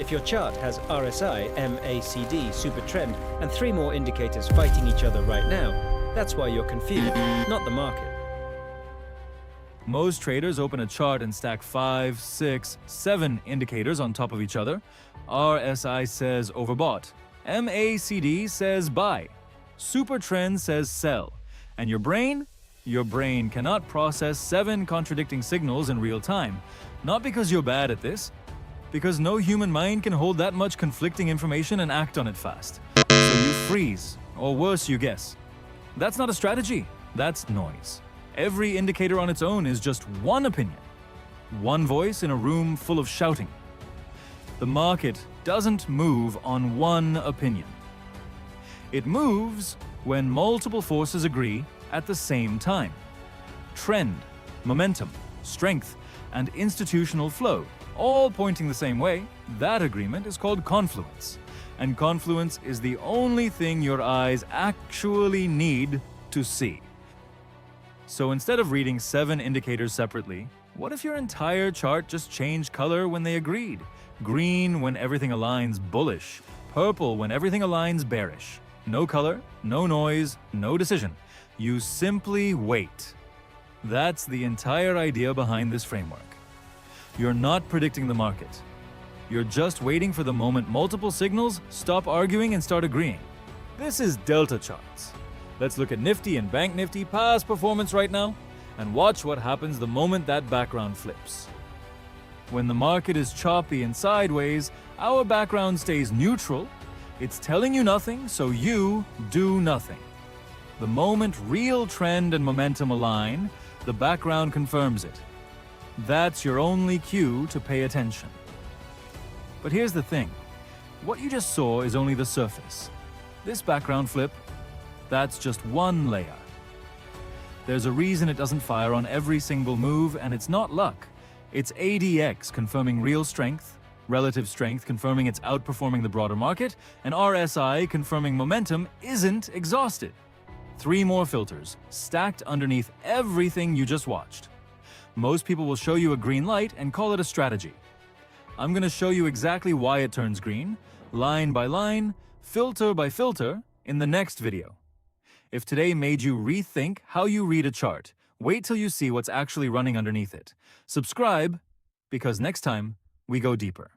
If your chart has RSI, MACD, super trend, and 3 more indicators fighting each other right now, that's why you're confused, not the market. Most traders open a chart and stack 5, 6, 7 indicators on top of each other. RSI says overbought. MACD says buy. Super trend says sell. And your brain? Your brain cannot process 7 contradicting signals in real time. Not because you're bad at this, because no human mind can hold that much conflicting information and act on it fast. So you freeze, or worse, you guess. That's not a strategy, that's noise. Every indicator on its own is just one opinion. One voice in a room full of shouting. The market doesn't move on one opinion. It moves when multiple forces agree at the same time. Trend, momentum, strength, and institutional flow, all pointing the same way. That agreement is called confluence. And confluence is the only thing your eyes actually need to see. So instead of reading 7 indicators separately, what if your entire chart just changed color when they agreed? Green when everything aligns bullish, purple when everything aligns bearish. No color, no noise, no decision. You simply wait. That's the entire idea behind this framework. You're not predicting the market. You're just waiting for the moment multiple signals stop arguing and start agreeing. This is Delta charts. Let's look at Nifty and BANKNIFTY past performance right now and watch what happens the moment that background flips. When the market is choppy and sideways, our background stays neutral. It's telling you nothing, so you do nothing. The moment real trend and momentum align, the background confirms it. That's your only cue to pay attention. But here's the thing. What you just saw is only the surface. This background flip, that's just one layer. There's a reason it doesn't fire on every single move, and it's not luck. It's ADX confirming real strength, relative strength confirming it's outperforming the broader market, and RSI confirming momentum isn't exhausted. 3 more filters, stacked underneath everything you just watched. Most people will show you a green light and call it a strategy. I'm going to show you exactly why it turns green, line by line, filter by filter, in the next video. If today made you rethink how you read a chart, wait till you see what's actually running underneath it. Subscribe, because next time we go deeper.